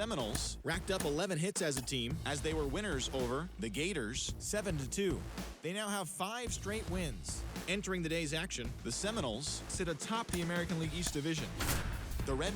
Seminoles racked up 11 hits as a team as they were winners over the Gators 7-2. They now have 5 straight wins. Entering the day's action, the Seminoles sit atop the American League East Division. The Red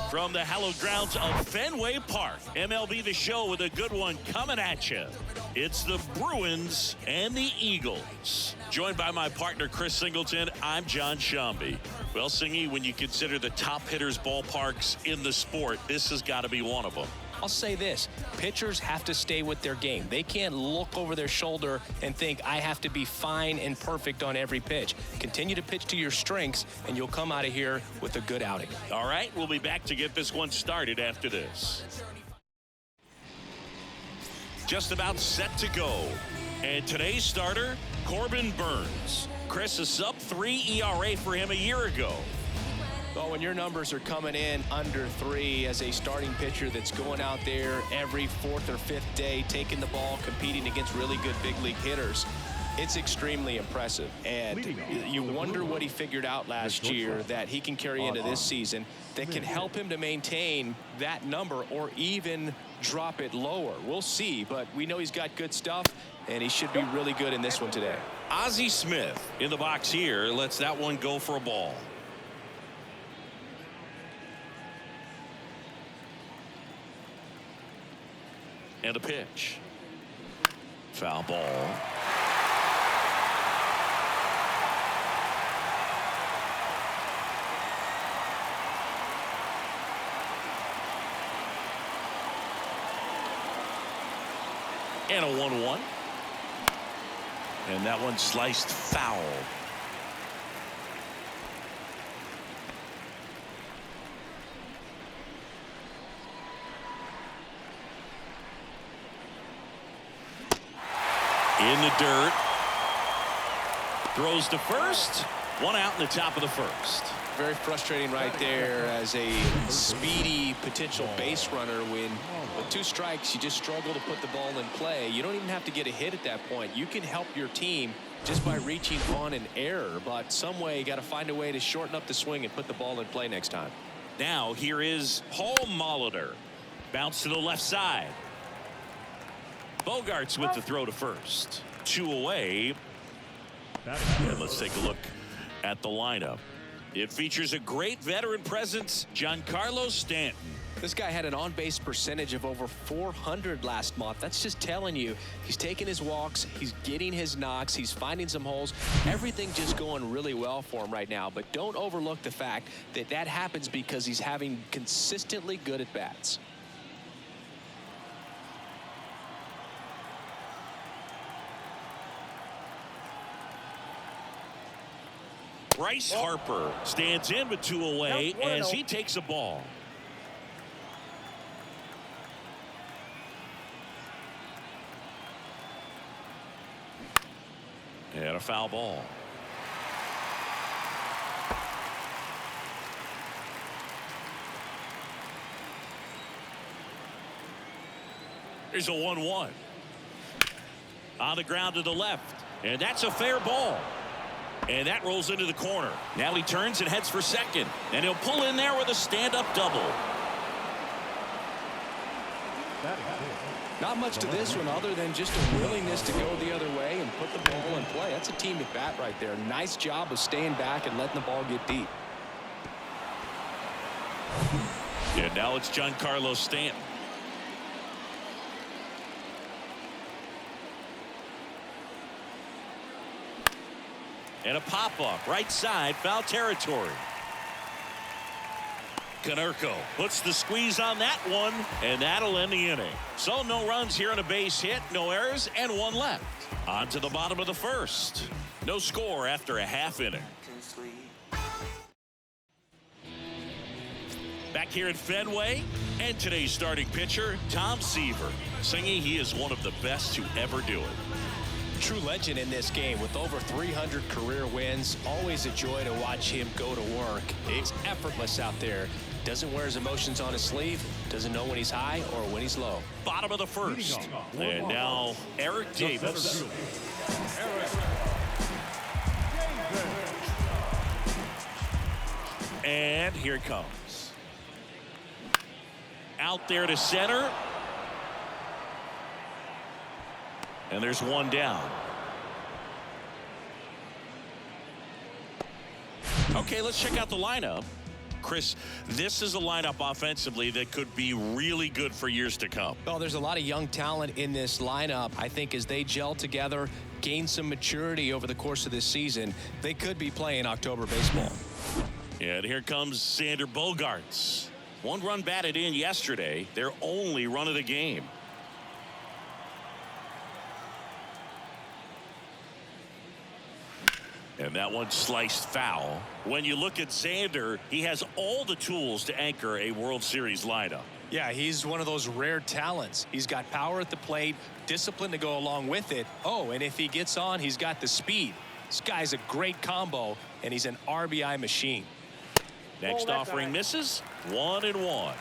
From the hallowed grounds of Fenway Park, MLB The Show with a good one coming at you. It's the Bruins and the Eagles. Joined by my partner, Chris Singleton, I'm John Shambi. Well, Singy, when you consider the top hitters' ballparks in the sport, this has got to be one of them. I'll say this, pitchers have to stay with their game. They can't look over their shoulder and think, I have to be fine and perfect on every pitch. Continue to pitch to your strengths, and you'll come out of here with a good outing. All right, we'll be back to get this one started after this. Just about set to go. And today's starter, Corbin Burnes. Chris, a sub-3 ERA for him a year ago. Well, when your numbers are coming in under 3 as a starting pitcher that's going out there every 4th or 5th day, taking the ball, competing against really good big league hitters, it's extremely impressive. And you wonder what he figured out last year that he can carry into this season that can help him to maintain that number or even drop it lower. We'll see, but we know he's got good stuff, and he should be really good in this one today. Ozzie Smith in the box here lets that one go for a ball. And a pitch. Foul ball. And a 1-1. And that one sliced foul. In the dirt. Throws to first. One out in the top of the first. Very frustrating right there as a speedy potential base runner when with 2 strikes you just struggle to put the ball in play. You don't even have to get a hit at that point. You can help your team just by reaching on an error, but some way you got to find a way to shorten up the swing and put the ball in play next time. Now here is Paul Molitor. Bounce to the left side. Bogarts with the throw to first. 2 away. And let's take a look at the lineup. It features a great veteran presence, Giancarlo Stanton. This guy had an on-base percentage of over 400 last month. That's just telling you he's taking his walks, he's getting his knocks, he's finding some holes. Everything just going really well for him right now. But don't overlook the fact that that happens because he's having consistently good at-bats. Bryce Harper stands in with 2 away as he takes a ball. And a foul ball. Here's a 1-1. On the ground to the left. And that's a fair ball. And that rolls into the corner. Now he turns and heads for second. And he'll pull in there with a stand-up double. Not much to this one other than just a willingness to go the other way and put the ball in play. That's a team at bat right there. Nice job of staying back and letting the ball get deep. And now it's Giancarlo Stanton. And a pop-up right side, foul territory. Konerko puts the squeeze on that one, and that'll end the inning. So no runs here on a base hit, no errors, and 1 left. On to the bottom of the first. No score after a half inning. Back here at Fenway, and today's starting pitcher, Tom Seaver. Singing he is one of the best to ever do it. True legend in this game with over 300 career wins. Always a joy to watch him go to work. It's effortless out there. Doesn't wear his emotions on his sleeve. Doesn't know when he's high or when he's low. Bottom of the first. And now Eric Davis. And here it comes. Out there to center. And there's one down. Okay, let's check out the lineup. Chris, this is a lineup offensively that could be really good for years to come. Well, there's a lot of young talent in this lineup. I think as they gel together, gain some maturity over the course of this season, they could be playing October baseball. And here comes Xander Bogaerts. One run batted in yesterday, their only run of the game. And that one sliced foul. When you look at Xander, he has all the tools to anchor a World Series lineup. Yeah, he's one of those rare talents. He's got power at the plate, discipline to go along with it. Oh, and if he gets on, he's got the speed. This guy's a great combo, and he's an RBI machine. Next offering misses. 1-1.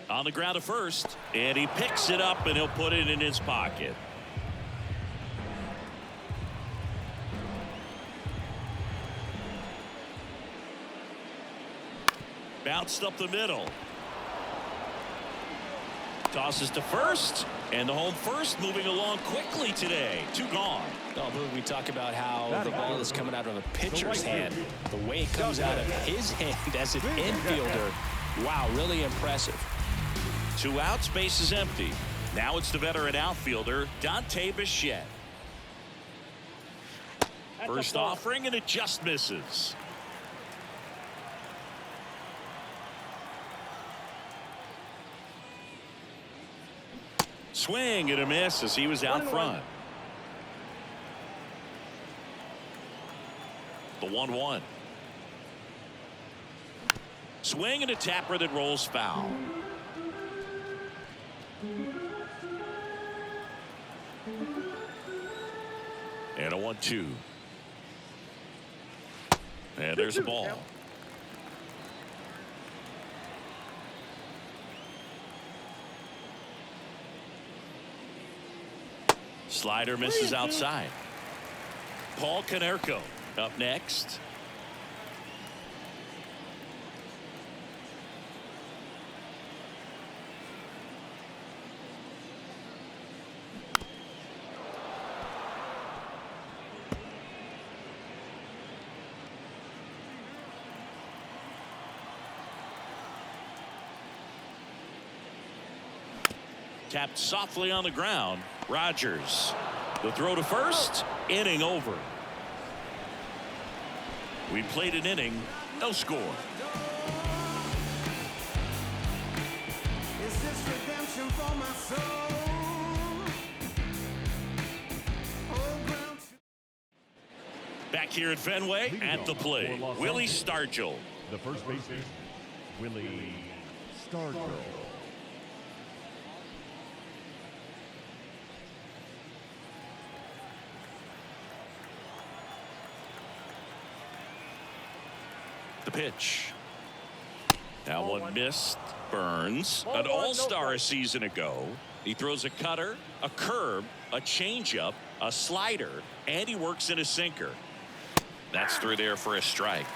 On the ground to first, and he picks it up and he'll put it in his pocket. Bounced up the middle. Tosses to first, and the home first moving along quickly today. 2 gone. Oh, we talk about how the ball is coming out of a pitcher's hand. The way it comes out of his hand as an infielder. Wow, really impressive. 2 outs, base is empty. Now it's the veteran outfielder, Dante Bichette. First offering, and it just misses. Swing and a miss as he was out front. The 1-1. Swing and a tapper that rolls foul. And a 1-2. And there's a ball. Slider misses outside. Paul Konerko up next. Tapped softly on the ground. Rogers. The throw to first. Inning over. We played an inning. No score. Is this redemption for my soul? Back here at Fenway at the plate. Willie Stargell. The first baseman, Willie Stargell. The pitch. Now one missed. Burns, an all-star a season ago. He throws a cutter, a curve, a changeup, a slider, and he works in a sinker. That's through there for a strike.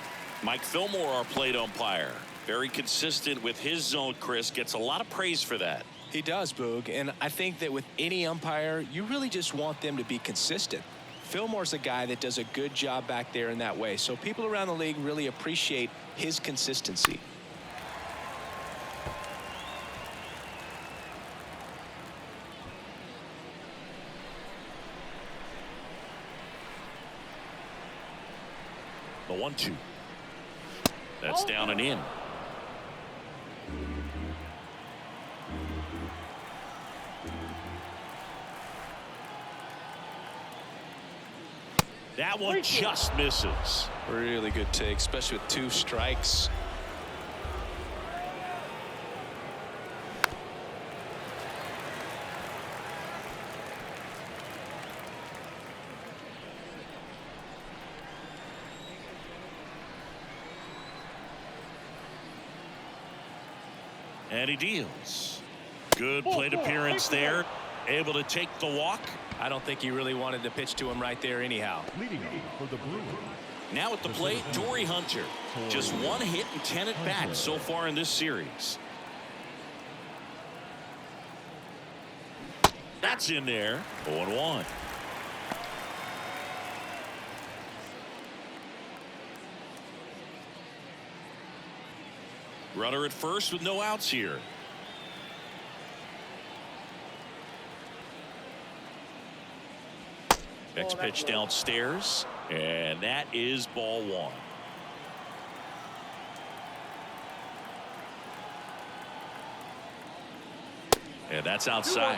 Mike Fillmore, our plate umpire, very consistent with his zone. Chris gets a lot of praise for that. He does, Boog, and I think that with any umpire, you really just want them to be consistent. Fillmore's a guy that does a good job back there in that way, so people around the league really appreciate his consistency. The 1-2. That's down and in. That one just misses. Really good take, especially with 2 strikes. And he deals. Good plate appearance there. Able to take the walk. I don't think he really wanted to pitch to him right there anyhow. Leading off for the Bruins. Now at the plate, Torrey Hunter. Just 1 hit and 10 at bats so far in this series. That's in there. 0-1. Runner at first with no outs here. Next pitch downstairs, and that is ball 1. And that's outside.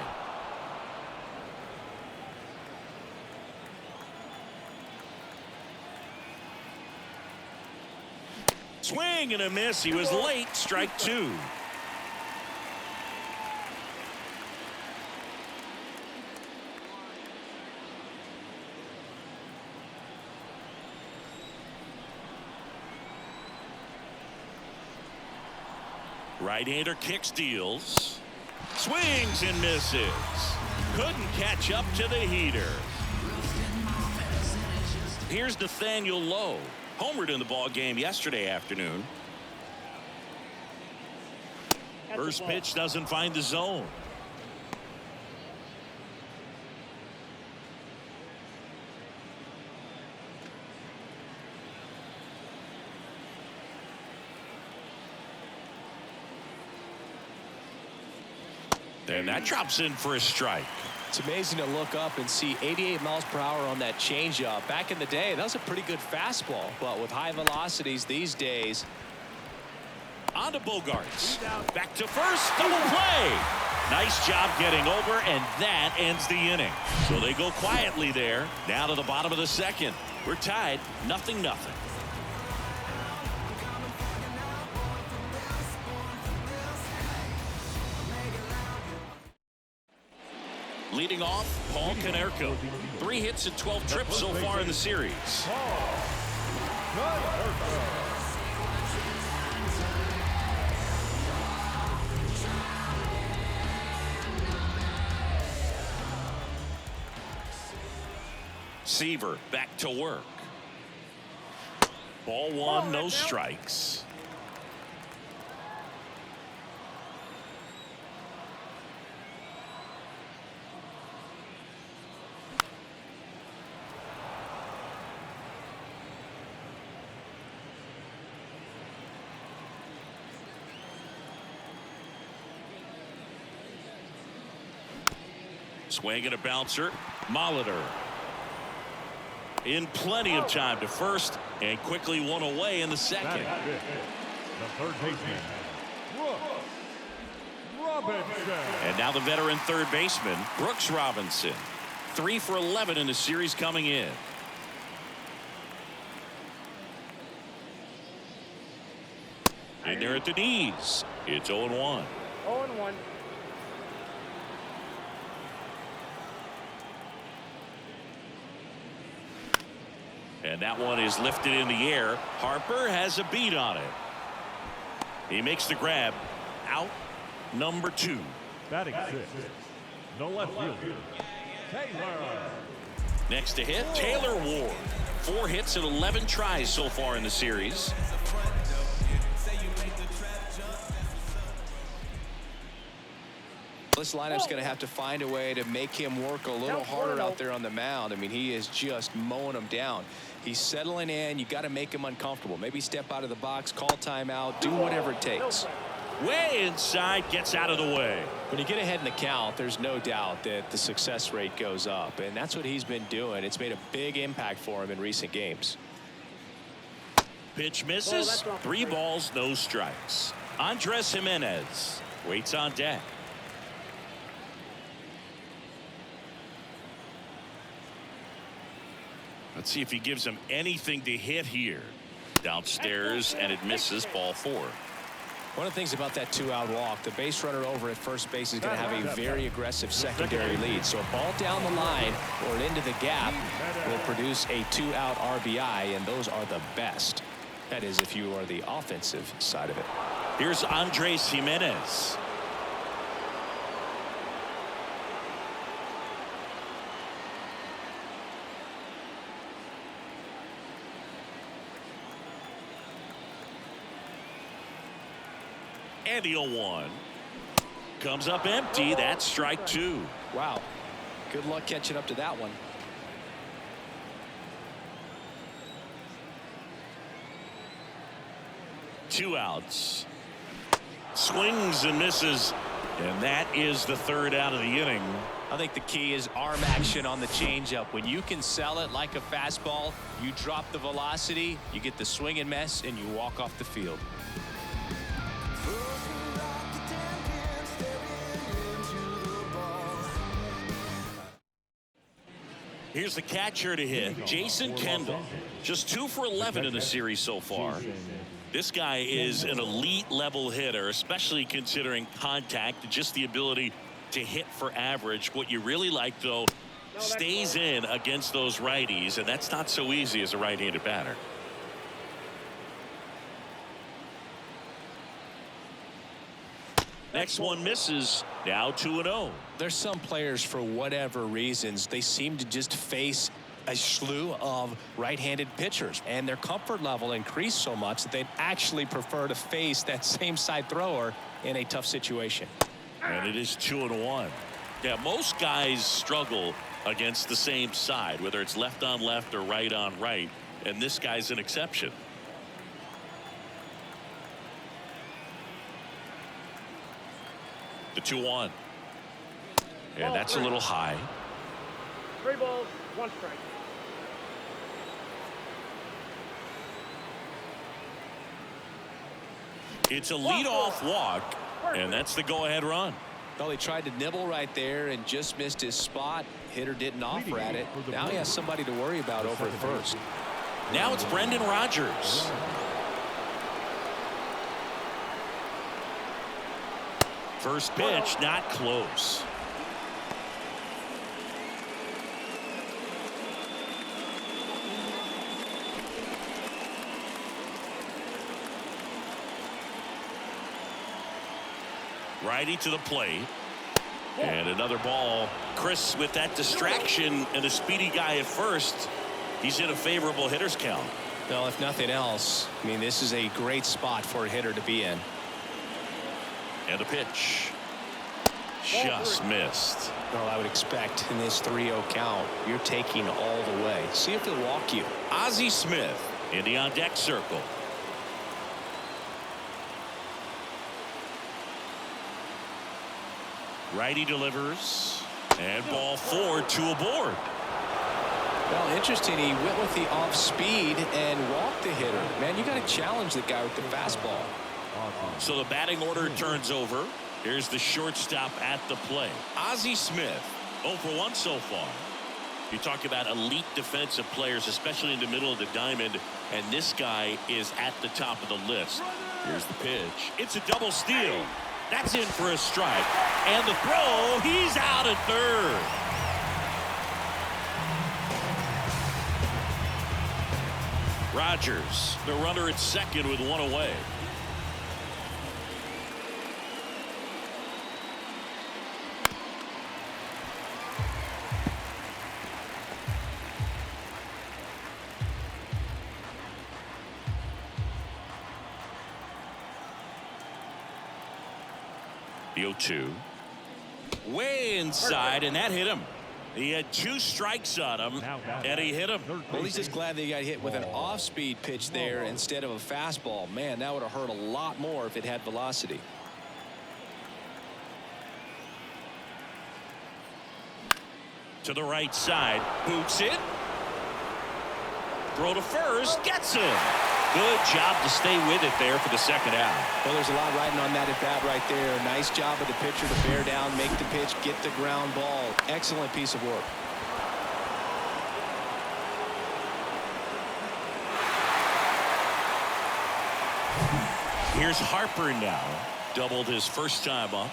Swing and a miss. He was late. Strike 2. Right-hander kicks, deals. Swings and misses. Couldn't catch up to the heater. Here's Nathaniel Lowe. Homered in the ball game yesterday afternoon. First pitch doesn't find the zone. And that drops in for a strike. It's amazing to look up and see 88 miles per hour on that changeup. Back in the day, that was a pretty good fastball, but with high velocities these days. On to Bogarts. Back to first. Double play. Nice job getting over, and that ends the inning. So they go quietly there. Down to the bottom of the second. We're tied 0-0. Leading off, Paul Konerko. 3 hits and 12 trips so far in the series. Seaver back to work. Ball 1, no strikes. Swing and a bouncer. Molitor in plenty of time to first and quickly one away in the second. The third baseman, Robinson. And now the veteran third baseman, Brooks Robinson. 3 for 11 in the series coming in. And they're at the knees. It's 0-1. 0-1. And that one is lifted in the air. Harper has a beat on it. He makes the grab. Out number 2. Batting 6. No left fielder, Taylor. Next to hit, Taylor Ward. 4 hits and 11 tries so far in the series. This lineup's going to have to find a way to make him work a little harder out there on the mound. I mean, he is just mowing them down. He's settling in. You got to make him uncomfortable. Maybe step out of the box, call timeout, do whatever it takes. Way inside, gets out of the way. When you get ahead in the count, there's no doubt that the success rate goes up, and that's what he's been doing. It's made a big impact for him in recent games. Pitch misses. 3 balls, no strikes. Andres Jimenez waits on deck. Let's see if he gives him anything to hit here. Downstairs, and it misses. Ball 4. One of the things about that 2-out walk, the base runner over at first base is going to have a very aggressive secondary lead. So a ball down the line or into the gap will produce a 2-out RBI, and those are the best. That is if you are the offensive side of it. Here's Andres Jimenez. And the 0-1 comes up empty. That's strike 2. Wow. Good luck catching up to that one. Two outs. Swings and misses. And that is the third out of the inning. I think the key is arm action on the changeup. When you can sell it like a fastball, you drop the velocity, you get the swing and miss, and you walk off the field. Here's the catcher to hit, Jason Kendall. Just 2 for 11 in the series so far. This guy is an elite level hitter, especially considering contact and just the ability to hit for average. What you really like, though, stays in against those righties, and that's not so easy as a right-handed batter. Next one misses. Now 2-0. There's some players, for whatever reasons, they seem to just face a slew of right-handed pitchers, and their comfort level increased so much that they'd actually prefer to face that same side thrower in a tough situation. And it is 2-1. Yeah, most guys struggle against the same side, whether it's left on left or right on right, and this guy's an exception. The 2-1. And that's a little high. 3 balls, 1 strike. It's a leadoff walk, and that's the go-ahead run. Well, he tried to nibble right there and just missed his spot. Hitter didn't offer at it. Now he has somebody to worry about over at first. Now it's Brendan Rodgers. First pitch, not close. Righty to the plate. And another ball. Chris, with that distraction and a speedy guy at first, he's in a favorable hitter's count. Well, if nothing else, I mean, this is a great spot for a hitter to be in. And a pitch. Just missed. Well, I would expect in this 3-0 count, you're taking all the way. See if he'll walk you. Ozzie Smith in the on-deck circle. Righty delivers, and ball 4, 2 aboard. Well, interesting. He went with the off speed and walked the hitter. Man, you got to challenge the guy with the fastball. So the batting order turns over. Here's the shortstop at the plate. Ozzie Smith, 0 for 1 so far. You talk about elite defensive players, especially in the middle of the diamond, and this guy is at the top of the list. Here's the pitch. It's a double steal. That's in for a strike. And the throw, he's out at third. Rodgers, the runner at second with 1 away. The 0-2. Way inside, and that hit him. He had 2 strikes on him, and he hit him. Well, he's just glad that he got hit with an off-speed pitch there instead of a fastball. Man, that would have hurt a lot more if it had velocity. To the right side, boots it. Throw to first, gets him. Good job to stay with it there for the second out. Well, there's a lot riding on that at bat right there. Nice job of the pitcher to bear down, make the pitch, get the ground ball. Excellent piece of work. Here's Harper now. Doubled his first time up.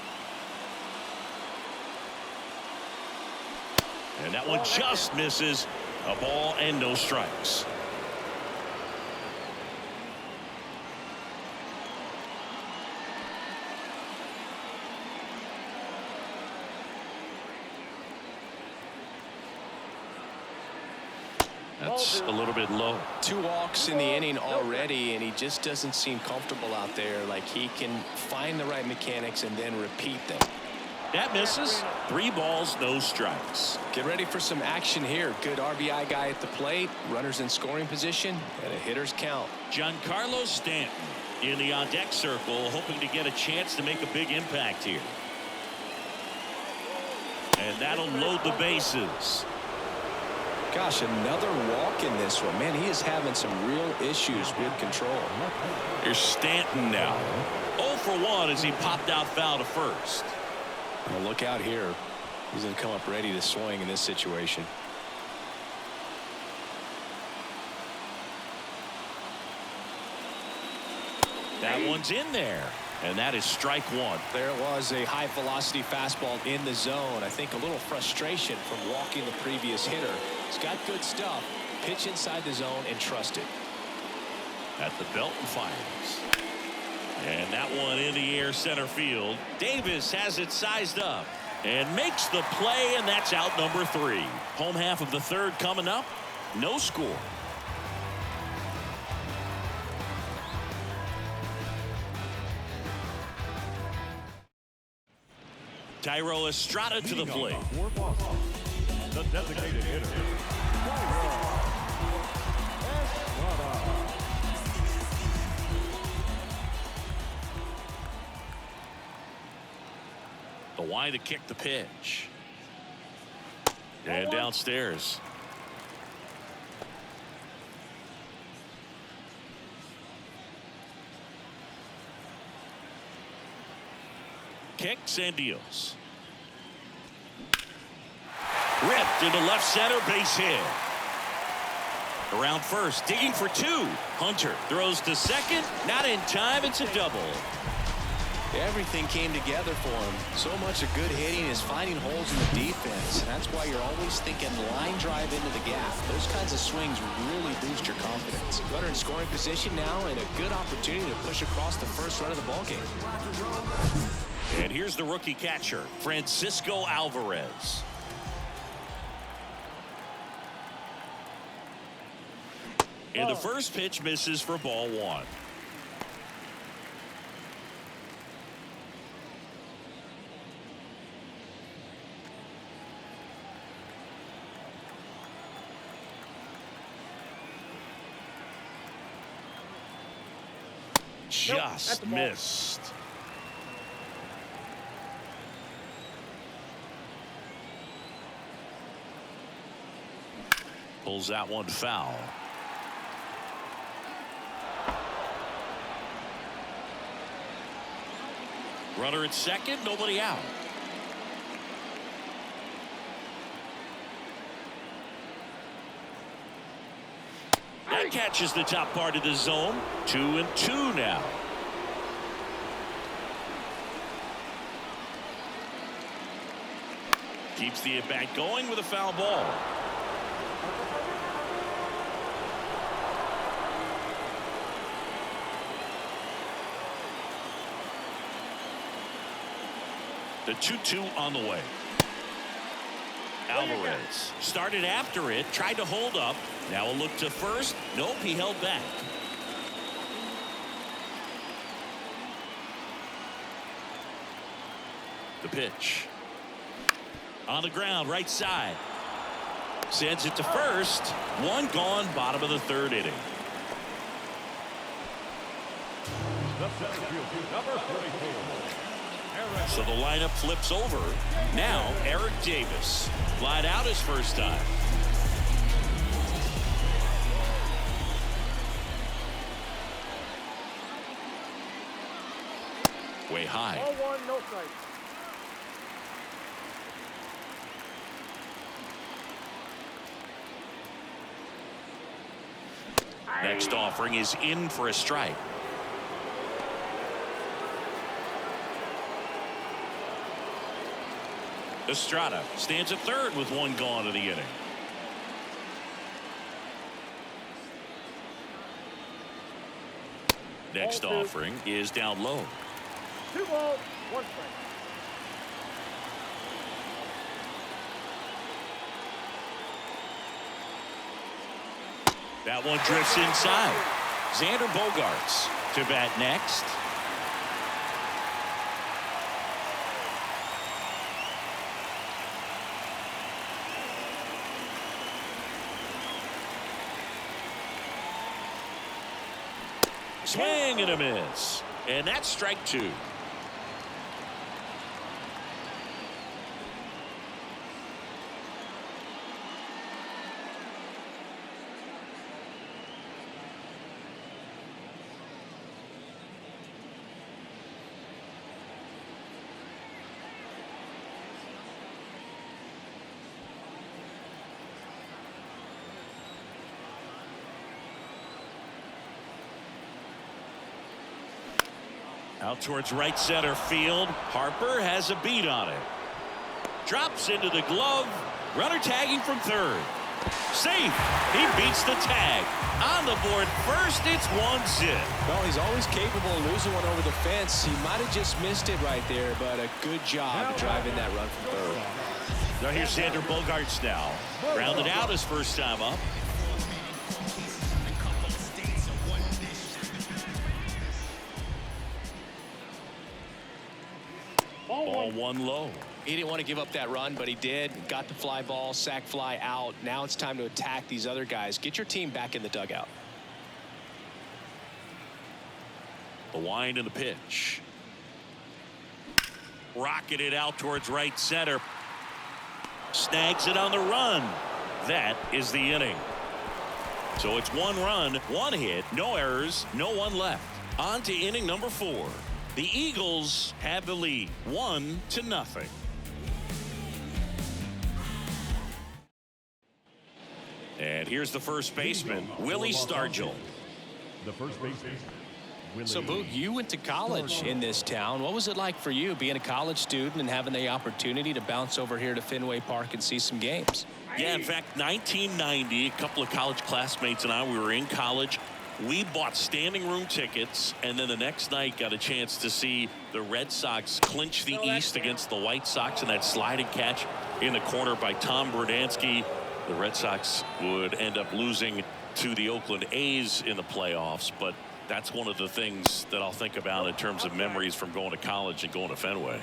And that one just misses. A ball and no strikes. pitch a little bit low. 2 walks in the inning already, and he just doesn't seem comfortable out there. Like he can find the right mechanics and then repeat them. That misses. 3 balls, no strikes. Get ready for some action here. Good RBI guy at the plate. Runners in scoring position and a hitter's count. Giancarlo Stanton in the on-deck circle, hoping to get a chance to make a big impact here. And that'll load the bases. Gosh, another walk in this one. Man, he is having some real issues with control. Here's Stanton now. 0 for 1 as he popped out foul to first. Well, look out here. He's going to come up ready to swing in this situation. That one's in there, and that is strike 1. There it was, a high velocity fastball in the zone. I think a little frustration from walking the previous hitter. He's got good stuff. Pitch inside the zone and trust it. At the belt and fires. And that one in the air center field. Davis has it sized up and makes the play, and that's out number 3. Home half of the 3rd coming up. No score. Thairo Estrada to the plate. The designated hitter, Thairo Estrada. The wide to kick the pitch. And downstairs. Kicks and deals. Ripped into left center, base hit. Around first, digging for 2. Hunter throws to second, not in time, it's a double. Everything came together for him. So much of good hitting is finding holes in the defense. And that's why you're always thinking line drive into the gap. Those kinds of swings really boost your confidence. Runner in scoring position now, and a good opportunity to push across the first run of the ballgame. And here's the rookie catcher, Francisco Alvarez. And the first pitch misses for ball 1. Just missed. Pulls that one foul. Runner at second, nobody out. That catches the top part of the zone. 2-2 now. Keeps the at-bat going with a foul ball. The 2-2 on the way. Alvarez started after it, tried to hold up. Now a look to first. Nope, he held back. The pitch. On the ground, right side. Sends it to first. 1 gone, bottom of the 3rd inning. The center fielder, number 44. So the lineup flips over. Now Eric Davis. Flied out his first time. Way high. Ball 1, no strikes. Next offering is in for a strike. Estrada stands at 3rd with 1 gone in the inning. Next offering is down low. 2 balls, 1 strike. That one drifts inside. Xander Bogaerts to bat next. Swing and a miss. And that's strike two. Out towards right center field. Harper has a beat on it. Drops into the glove. Runner tagging from third. Safe. He beats the tag. On the board first, it's 1-0. Well, he's always capable of losing one over the fence. He might have just missed it right there, but a good job driving that run from third. Now here's Xander Bogaerts now. Grounded out his first time up. Ball one low. He didn't want to give up that run, but he did. Got the fly ball, sac fly out. Now it's time to attack these other guys. Get your team back in the dugout. The wind and the pitch. Rocketed out towards right center. Snags it on the run. That is the inning. So it's 1 run, 1 hit, no errors, no one left. On to inning number 4. The Eagles have the lead, 1-0. And here's the first baseman, Willie Stargell. The first baseman. So, Boog, you went to college in this town. What was it like for you being a college student and having the opportunity to bounce over here to Fenway Park and see some games? Yeah, in fact, 1990, a couple of college classmates and I, we were in college. We bought standing room tickets, and then the next night got a chance to see the Red Sox clinch the East against the White Sox in that sliding catch in the corner by Tom Berdansky. The Red Sox would end up losing to the Oakland A's in the playoffs, but that's one of the things that I'll think about in terms of memories from going to college and going to Fenway.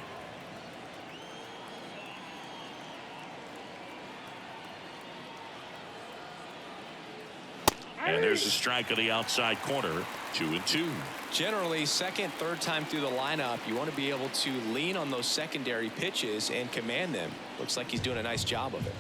And there's a strike on the outside corner. 2-2. Generally, second, third time through the lineup, you want to be able to lean on those secondary pitches and command them. Looks like he's doing a nice job of it.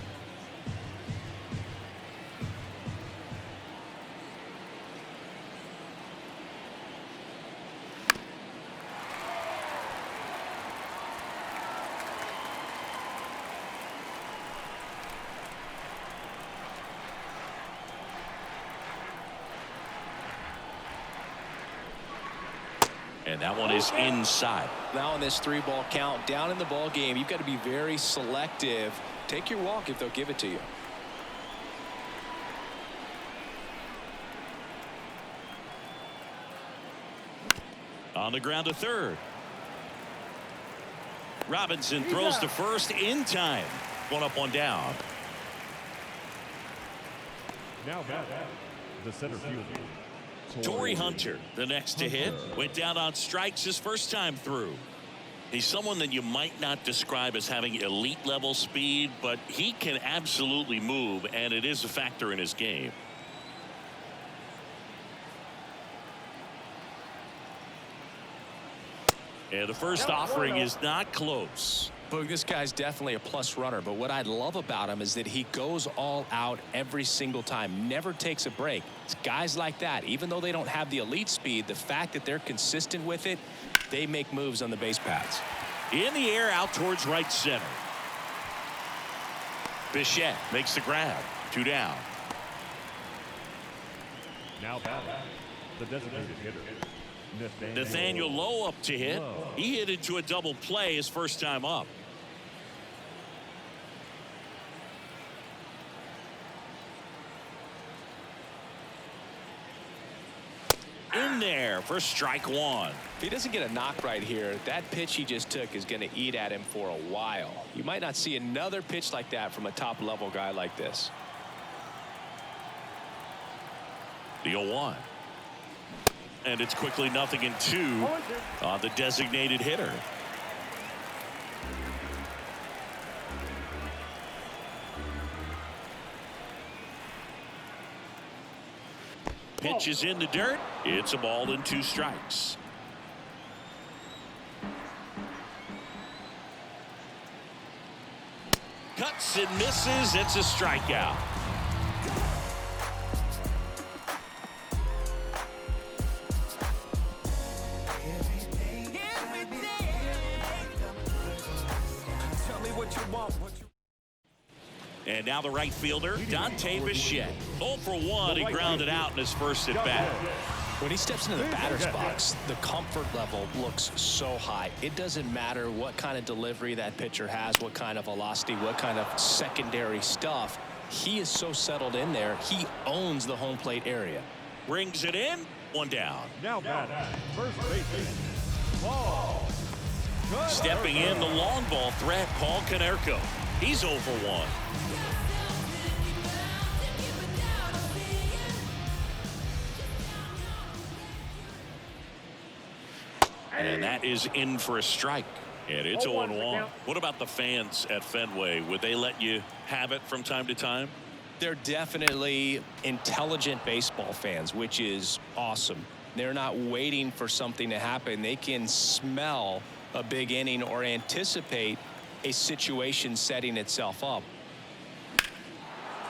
And that one is inside. Now in this 3-ball count, down in the ball game, you've got to be very selective. Take your walk if they'll give it to you. On the ground to third. Robinson throws to first in time. 1 up, 1 down. Now back the center fielder. Torrey Hunter, the next to hit, went down on strikes his first time through. He's someone that you might not describe as having elite level speed, but he can absolutely move, and it is a factor in his game. And the first offering is not close. Boog, this guy's definitely a plus runner, but what I love about him is that he goes all out every single time, never takes a break. It's guys like that, even though they don't have the elite speed, the fact that they're consistent with it, they make moves on the base paths. In the air out towards right center. Bichette makes the grab. 2 down. Now back the designated hitter. Nathaniel Lowe up to hit. He hit into a double play his first time up. In there for strike 1. If he doesn't get a knock right here, that pitch he just took is going to eat at him for a while. You might not see another pitch like that from a top level guy like this. The 0-1. And it's quickly 0-2 on the designated hitter. Pitch is in the dirt. It's a ball and 2 strikes. Cuts and misses. It's a strikeout. And now the right fielder, Dante Bichette. 0 for 1. He grounded out in his first at bat. When he steps into the batter's box, the comfort level looks so high. It doesn't matter what kind of delivery that pitcher has, what kind of velocity, what kind of secondary stuff. He is so settled in there. He owns the home plate area. Brings it in. 1 down. Now batting, first baseman, Paul. Stepping in, the long ball threat, Paul Konerko. He's 0 for 1. And that is in for a strike. And it's 0-1. What about the fans at Fenway? Would they let you have it from time to time? They're definitely intelligent baseball fans, which is awesome. They're not waiting for something to happen. They can smell a big inning or anticipate a situation setting itself up.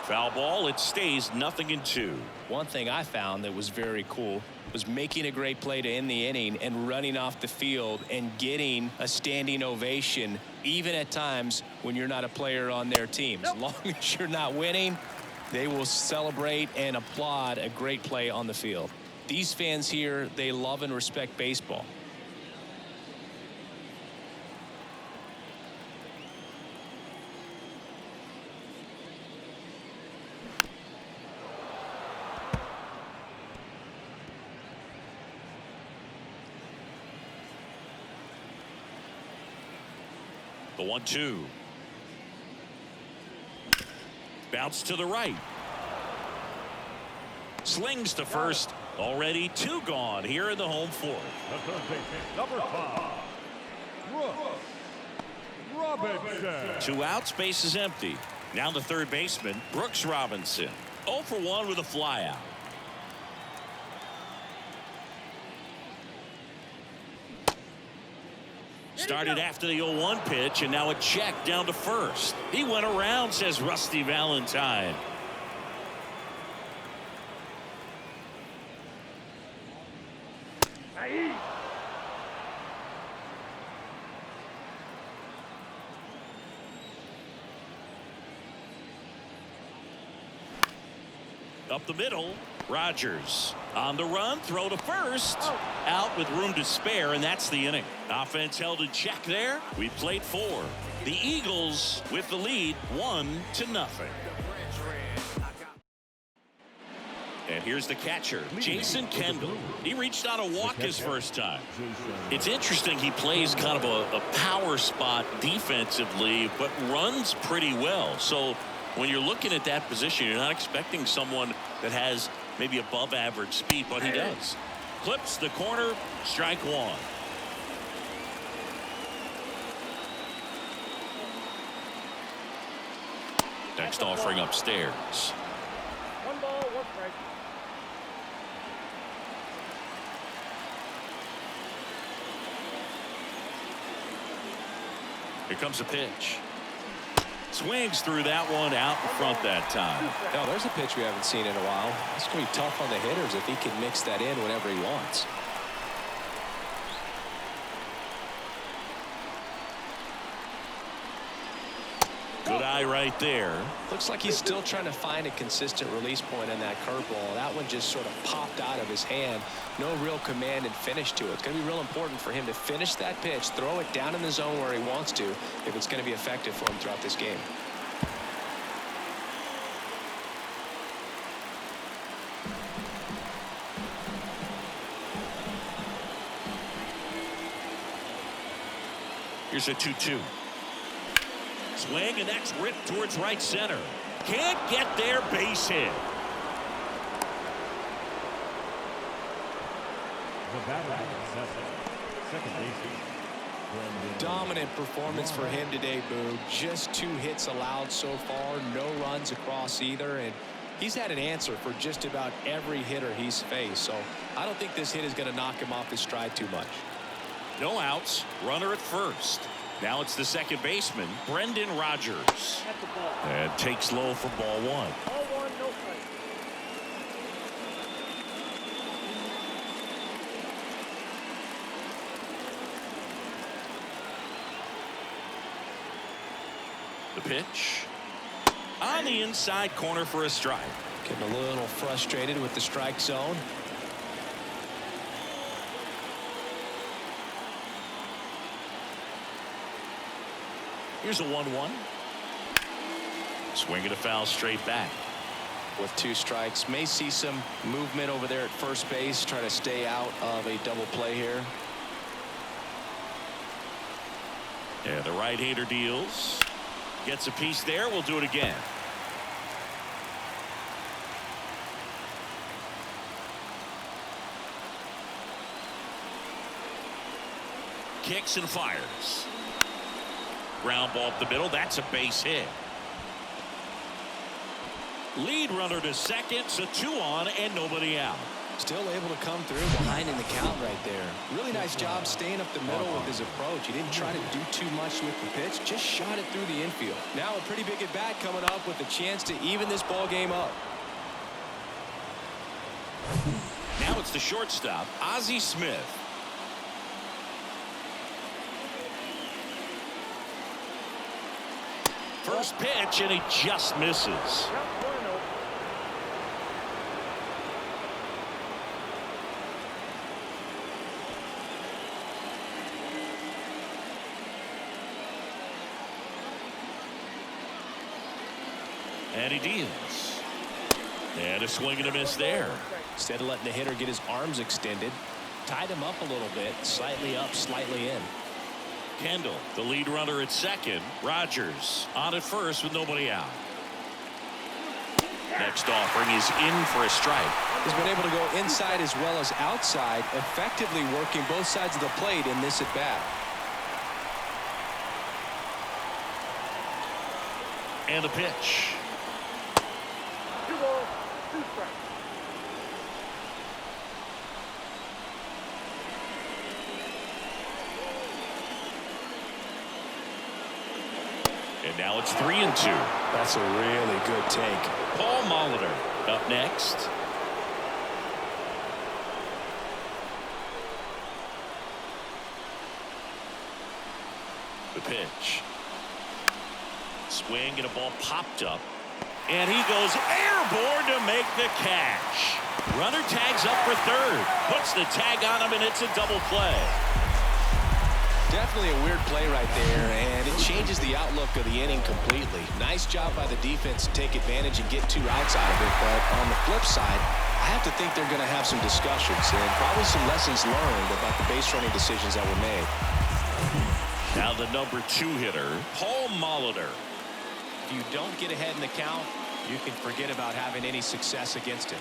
Foul ball. It stays 0-2. One thing I found that was very cool was making a great play to end the inning and running off the field and getting a standing ovation, even at times when you're not a player on their team. As long as you're not winning, they will celebrate and applaud a great play on the field. These fans here, they love and respect baseball. The 1-2. Bounce to the right. Slings to first. Already 2 gone here in the home fourth. The third baseman, number 5, Brooks Robinson. 2 outs, base is empty. Now the third baseman, Brooks Robinson. 0 for 1 with a flyout. Started after the 0-1 pitch, and now a check down to first. He went around, says Rusty Valentine. Up the middle, Rogers on the run, throw to first, out with room to spare, and that's the inning. Offense held in check there. We played 4. The Eagles with the lead, 1-0. And here's the catcher, Jason Kendall. He reached out a walk his first time. It's interesting, he plays kind of a power spot defensively, but runs pretty well. So when you're looking at that position, you're not expecting someone that has maybe above average speed, but he does. Clips the corner, strike 1. Next offering upstairs. 1 ball, 1 strike. Here comes a pitch. Swings through that one, out in front that time. Now there's a pitch we haven't seen in a while. It's going to be tough on the hitters if he can mix that in whenever he wants. Good eye right there. Looks like he's still trying to find a consistent release point on that curveball. That one just sort of popped out of his hand. No real command and finish to it. It's going to be real important for him to finish that pitch, throw it down in the zone where he wants to, if it's going to be effective for him throughout this game. Here's a 2-2. Swing, and that's ripped towards right center. Can't get there, base hit. The batter at second baseman. Dominant performance for him today, Boo. Just 2 hits allowed so far, no runs across either, and he's had an answer for just about every hitter he's faced. So I don't think this hit is going to knock him off his stride too much. No outs, runner at first. Now it's the second baseman, Brendan Rodgers. At the ball. And takes low for ball 1. Ball 1, no strike. The pitch. On the inside corner for a strike. Getting a little frustrated with the strike zone. Here's a 1-1. Swing and a foul straight back. With 2 strikes, may see some movement over there at first base, trying to stay out of a double play here. And the right-hander deals. Gets a piece there. We'll do it again. Kicks and fires. Ground ball up the middle. That's a base hit. Lead runner to second. So 2 on and nobody out. Still able to come through behind in the count right there. Really nice job staying up the middle with his approach. He didn't try to do too much with the pitch. Just shot it through the infield. Now a pretty big at bat coming up with a chance to even this ball game up. Now it's the shortstop, Ozzie Smith. First pitch, and he just misses. Yep, 1-0. And he deals. And a swing and a miss there. Instead of letting the hitter get his arms extended, tied him up a little bit, slightly up, slightly in. Kendall, the lead runner at second. Rodgers on at first with nobody out. Next offering is in for a strike. He's been able to go inside as well as outside, effectively working both sides of the plate in this at bat. And the pitch. 2 balls, 2 strikes. And now it's 3-2. That's a really good take. Paul Molitor up next. The pitch. Swing and a ball popped up. And he goes airborne to make the catch. Runner tags up for third. Puts the tag on him, and it's a double play. Definitely a weird play right there, and it changes the outlook of the inning completely. Nice job by the defense to take advantage and get 2 outs out of it, but on the flip side, I have to think they're going to have some discussions and probably some lessons learned about the base running decisions that were made. Now the number 2 hitter, Paul Molitor. If you don't get ahead in the count, you can forget about having any success against it.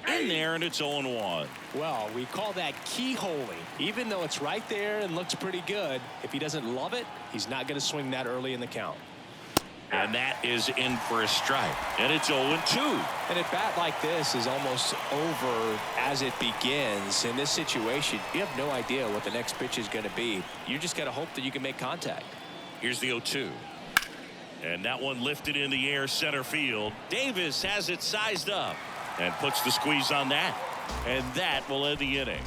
In there, and it's 0-1. Well, we call that keyholing. Even though it's right there and looks pretty good, if he doesn't love it, he's not going to swing that early in the count. And that is in for a strike. And it's 0-2. And at bat like this is almost over as it begins. In this situation, you have no idea what the next pitch is going to be. You just got to hope that you can make contact. Here's the 0-2. And that one lifted in the air center field. Davis has it sized up and puts the squeeze on that. And that will end the inning.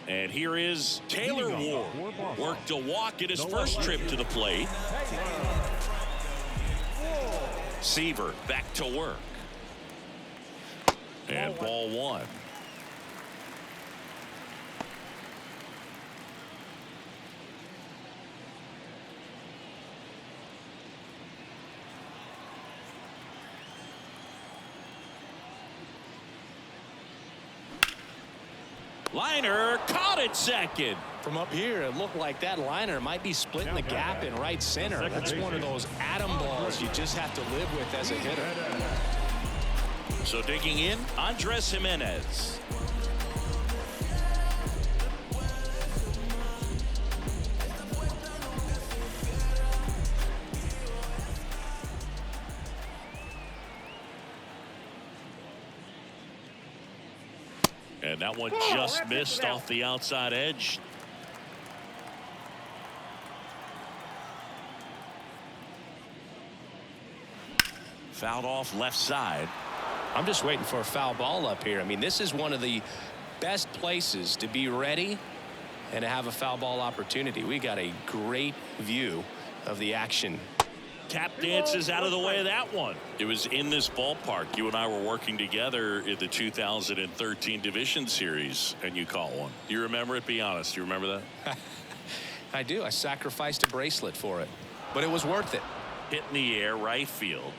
And here is Taylor Ward. Worked a walk in his first trip to the plate. Seaver back to work. And ball 1. Liner caught it second. From up here, it looked like that liner might be splitting the gap in right center. That's one of those atom balls you just have to live with as a hitter. So digging in, Andres Jimenez. And that one just missed off the outside edge. Fouled off left side. I'm just waiting for a foul ball up here. I mean, this is one of the best places to be ready and to have a foul ball opportunity. We got a great view of the action. Tap dances out of the way of that one. It was in this ballpark. You and I were working together in the 2013 Division Series, and you caught one. You remember it? Be honest. You remember that? I do. I sacrificed a bracelet for it, but it was worth it. Hit in the air, right field.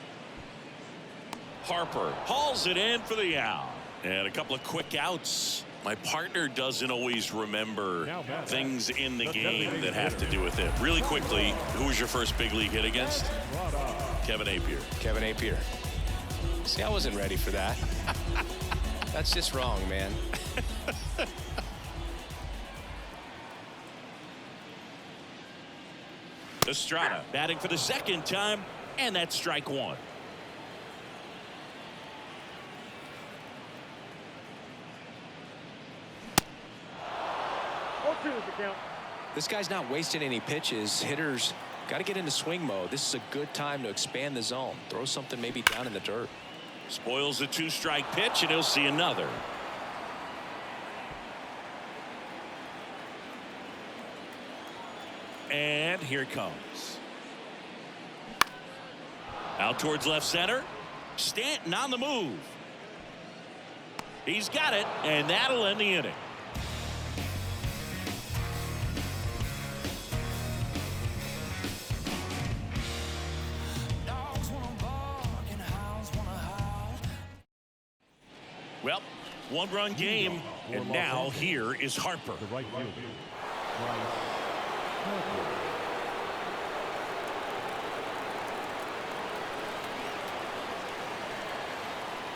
Harper hauls it in for the out. And a couple of quick outs. My partner doesn't always remember things in the game that have to do with it. Really quickly, who was your first big league hit against? Kevin Appier. Kevin Appier. See, I wasn't ready for that. That's just wrong, man. Estrada batting for the second time, and that's strike one. 0-2 is the count. This guy's not wasting any pitches. Hitters got to get into swing mode. This is a good time to expand the zone. Throw something maybe down in the dirt. Spoils the two-strike pitch, and he'll see another. And here it comes. Out towards left center. Stanton on the move. He's got it, and that'll end the inning. Well, one-run game, and now here is Harper. The right fielder,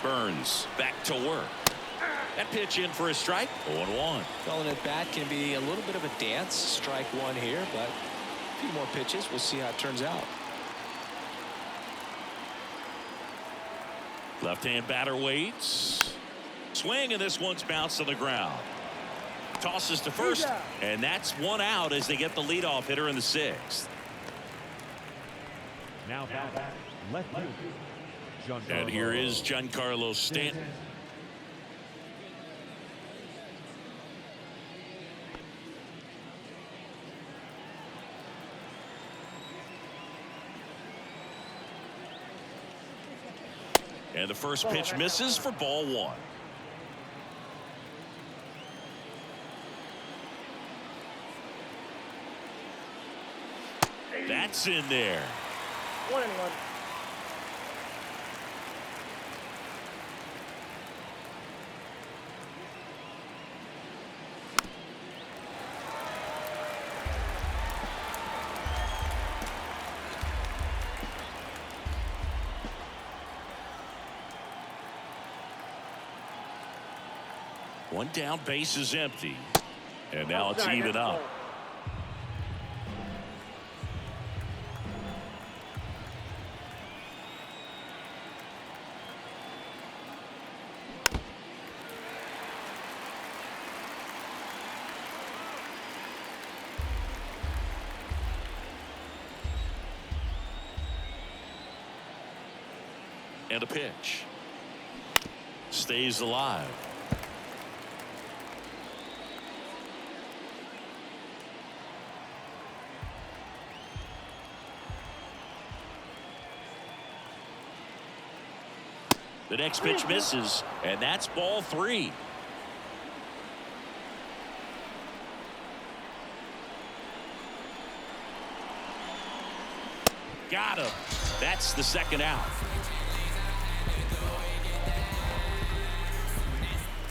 Burns back to work. That pitch in for a strike. 0-1. Calling it bat can be a little bit of a dance. Strike one here, but a few more pitches. We'll see how it turns out. Left-hand batter waits. Swing, and this one's bounced to the ground. Tosses to first, and that's one out as they get the leadoff hitter in the sixth. now back, left fielder, And here is Giancarlo Stanton. And the first pitch misses for ball one. That's in there. 1-1. One down, base is empty. And now it's even up. And a pitch. Stays alive. The next pitch misses, and that's ball three. Got him. That's the second out.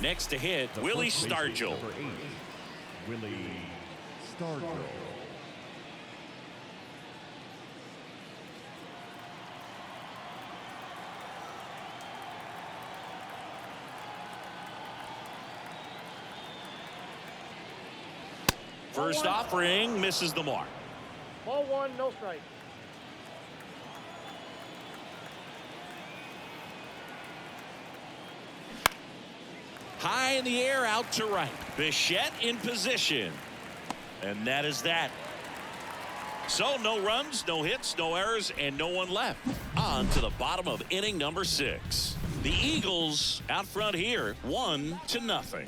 Next to hit, The Willie first baseman, Stargell. number 8, Willie Stargell. First offering misses the mark. Ball one, no strike. High in the air, out to right. Bichette in position. And that is that. So no runs, no hits, no errors, and no one left. On to the bottom of inning number 6. The Eagles out front here, 1-0.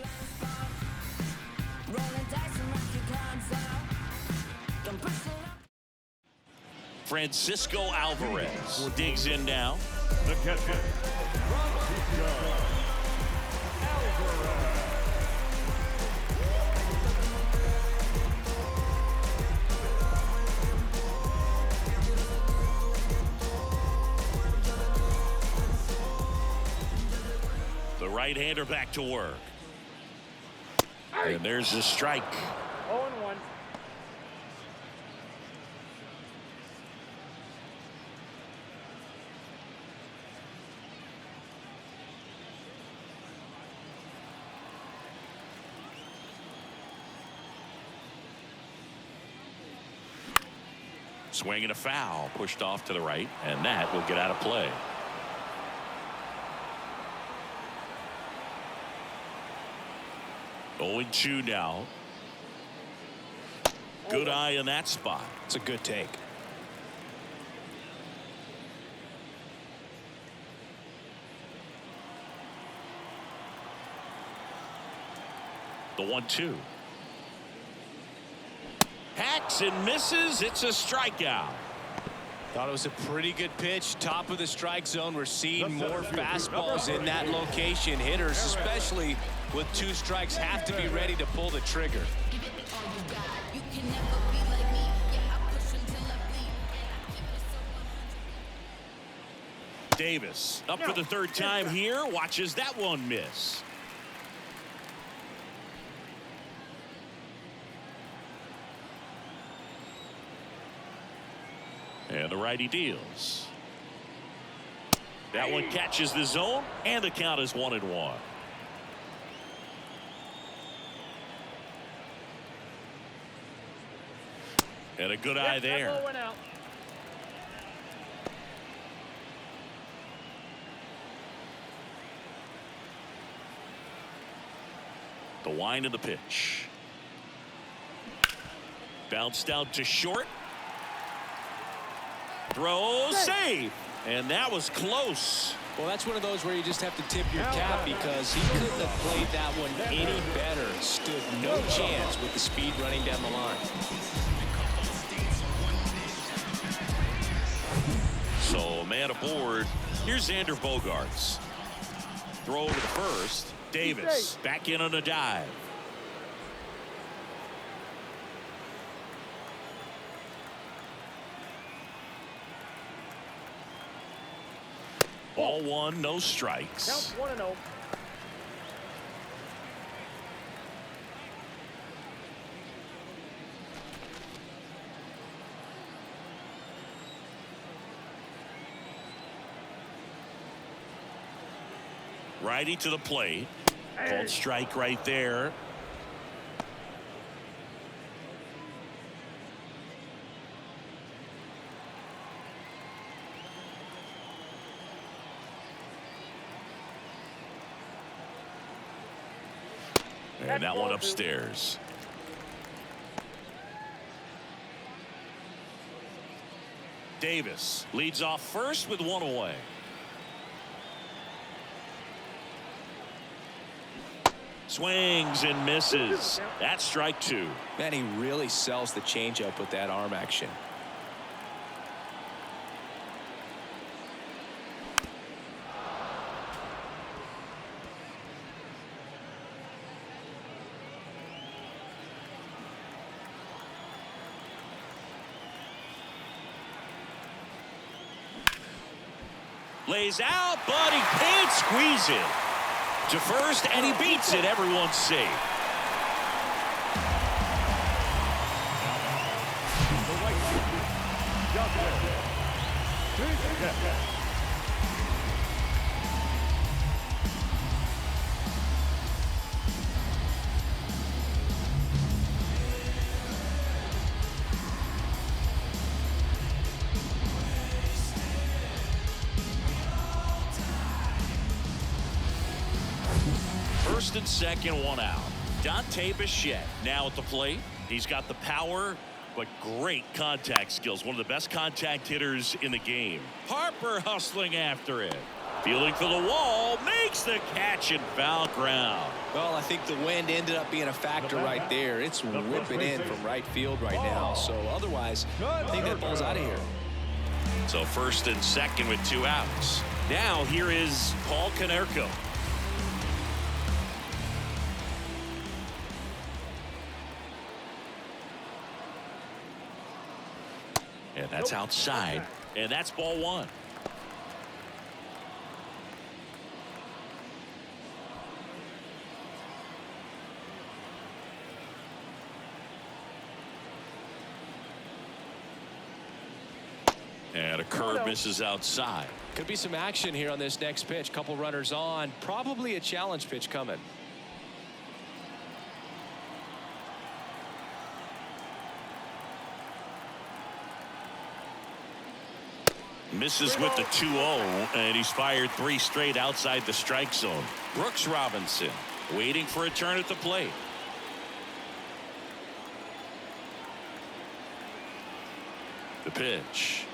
Francisco Alvarez digs in now. The catcher, Francisco Alvarez. The right-hander back to work. And there's the strike. 0-1. Swing and a foul, pushed off to the right, and that will get out of play. Going 2 now. Good eye in that spot. It's a good take. The 1-2. Hacks and misses. It's a strikeout. Thought it was a pretty good pitch. Top of the strike zone. We're seeing more fastballs in that location. Hitters, especially with 2 strikes, have to be ready to pull the trigger. Davis up for the 3rd time here. Watches that one miss. And the righty deals. That one catches the zone, and the count is 1-1. And a good eye there. That ball went out. The wind of the pitch. Bounced out to short. Throw safe. And that was close. Well, that's one of those where you just have to tip your cap because he couldn't have played that one any better. Stood no chance with the speed running down the line. So, man aboard. Here's Xander Bogaerts. Throw over to first. Davis back in on a dive. Ball 1, no strikes. Count 1-0. Righty to the plate. Called strike right there. And that one upstairs. Davis leads off first with 1 away. Swings and misses. That's strike 2. Man, he really sells the changeup with that arm action. Lays out, but he can't squeeze it. To first, and he beats it. Everyone's safe. The right fielder, Johnson. First and second, one out. Dante Bichette now at the plate. He's got the power, but great contact skills. One of the best contact hitters in the game. Harper hustling after it. Fielding for the wall. Makes the catch in foul ground. Well, I think the wind ended up being a factor right there. It's whipping in from right field right now. So otherwise, I think that ball's out of here. So first and second with 2 outs. Now here is Paul Konerko. And that's outside. And that's ball 1. And a curve misses outside. Could be some action here on this next pitch. Couple runners on. Probably a challenge pitch coming. Misses with the 2-0, and he's fired 3 straight outside the strike zone. Brooks Robinson waiting for a turn at the plate. The pitch.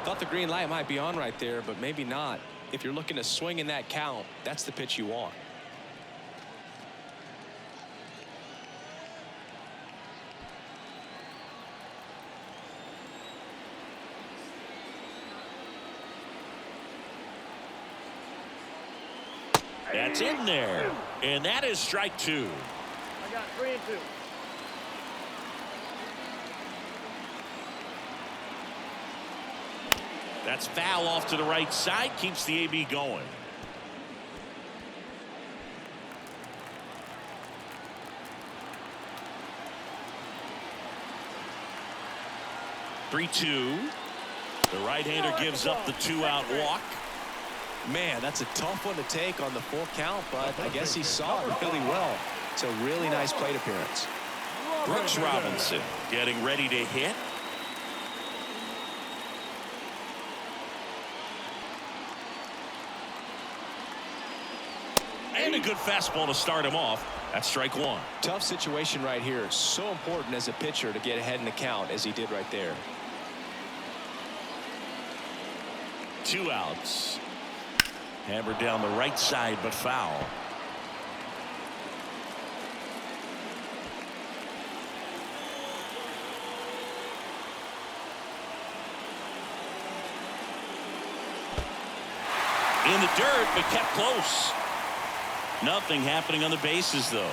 Thought the green light might be on right there, but maybe not. If you're looking to swing in that count, that's the pitch you want. That's in there, and that is strike 2. I got 3 and 2. That's foul off to the right side, keeps the AB going. Three-two. The right-hander gives up the 2-out walk. Man, that's a tough one to take on the full count, but I guess he saw it really well. It's a really nice plate appearance. Brooks Robinson getting ready to hit. And a good fastball to start him off. That's strike 1. Tough situation right here. So important as a pitcher to get ahead in the count as he did right there. 2 outs. Hammered down the right side, but foul. In the dirt, but kept close. Nothing happening on the bases, though.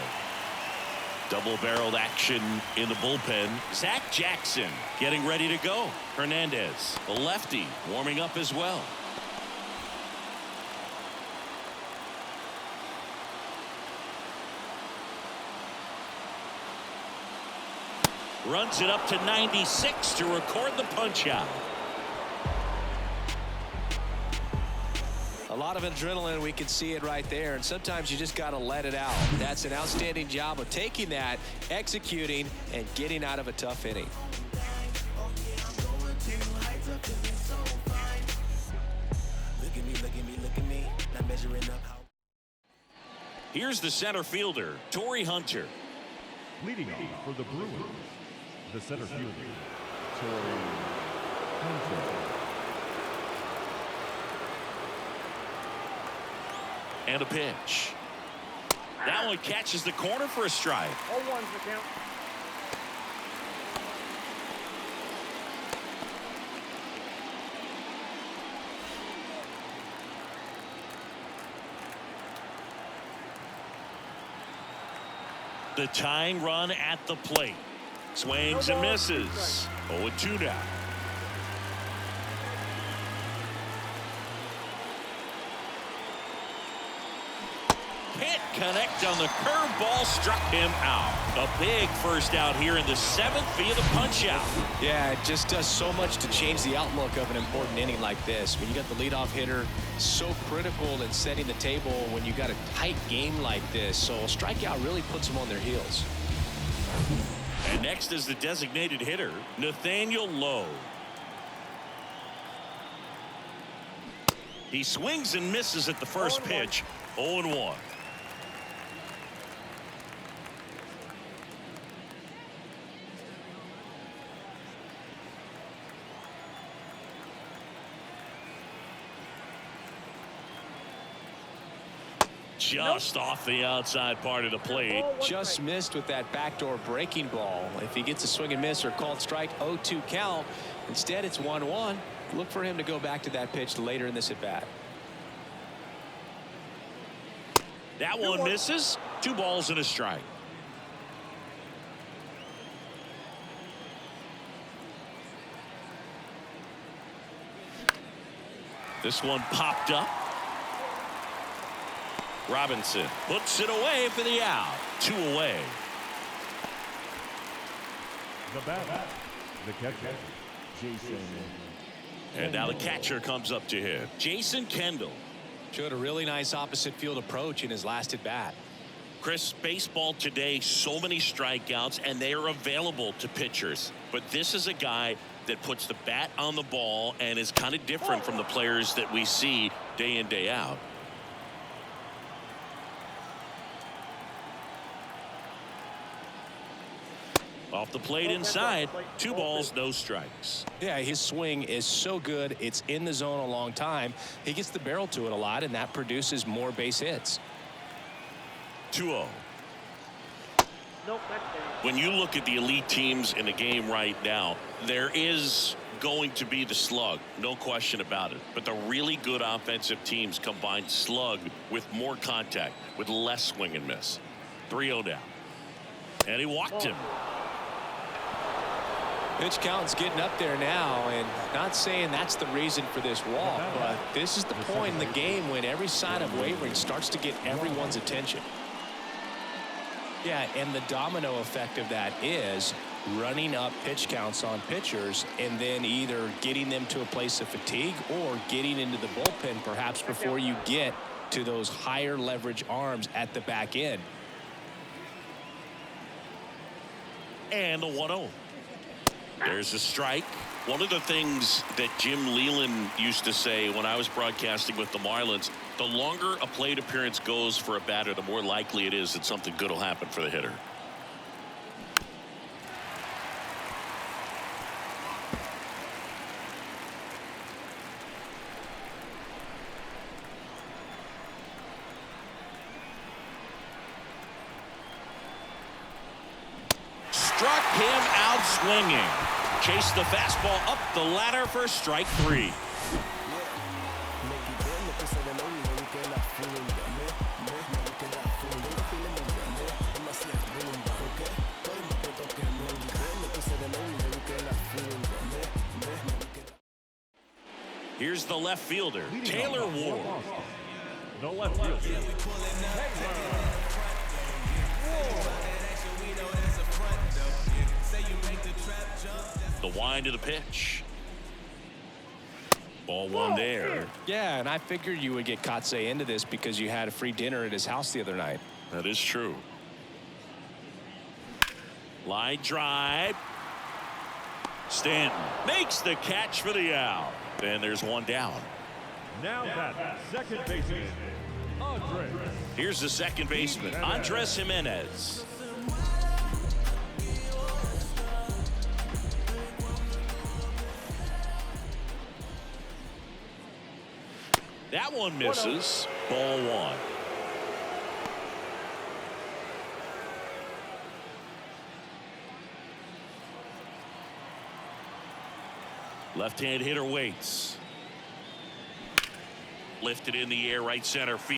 Double-barreled action in the bullpen. Zach Jackson getting ready to go. Hernandez, the lefty, warming up as well. Runs it up to 96 to record the punch out. A lot of adrenaline, we can see it right there, and sometimes you just got to let it out. That's an outstanding job of taking that, executing, and getting out of a tough inning. Here's the center fielder, Torrey Hunter. Leading off for the Bruins, the center fielder, Torrey Hunter. And a pitch. That one catches the corner for a strike. 0-1's the count. The tying run at the plate. Swings and misses. 0-2 now. Can't connect on the curveball, struck him out. A big first out here in the 7th via the punch-out. Yeah, it just does so much to change the outlook of an important inning like this. When you got the leadoff hitter, so critical in setting the table when you got a tight game like this. So a strikeout really puts them on their heels. And next is the designated hitter, Nathaniel Lowe. He swings and misses at the first pitch. 0-1. Just off the outside part of the plate. Just missed with that backdoor breaking ball. If he gets a swing and miss or called strike, 0-2 count. Instead, it's 1-1. Look for him to go back to that pitch later in this at bat. That one misses. 2 balls and a strike. This one popped up. Robinson puts it away for the out. 2 away. The batter, the catcher, Jason. And now the catcher comes up to him. Jason Kendall. Showed a really nice opposite field approach in his last at bat. Chris, baseball today, so many strikeouts, and they are available to pitchers. But this is a guy that puts the bat on the ball and is kind of different from the players that we see day in, day out. Off the plate inside, 2 balls, no strikes. Yeah, his swing is so good. It's in the zone a long time. He gets the barrel to it a lot, and that produces more base hits. 2-0. Nope, that's down. When you look at the elite teams in the game right now, there is going to be the slug, no question about it. But the really good offensive teams combine slug with more contact, with less swing and miss. 3-0 down. And he walked him. Pitch count's getting up there now, and not saying that's the reason for this walk, but this is the point in the game when every sign of wavering starts to get everyone's attention. Yeah, and the domino effect of that is running up pitch counts on pitchers and then either getting them to a place of fatigue or getting into the bullpen perhaps before you get to those higher leverage arms at the back end. And the 1-0. There's a strike. One of the things that Jim Leland used to say when I was broadcasting with the Marlins, the longer a plate appearance goes for a batter, the more likely it is that something good will happen for the hitter. Struck him out swinging. Chased the fastball up the ladder for strike 3. Here's the left fielder, Taylor Ward. The left fielder. The wind of the pitch. Ball 1 there. Yeah, and I figured you would get Ncaa into this because you had a free dinner at his house the other night. That is true. Line drive. Stanton makes the catch for the out. And there's 1 down. Now that second baseman, Andres. Here's the second baseman, Andres Jimenez. That one misses. Ball 1. Left-hand hitter waits. Lifted in the air, right center field.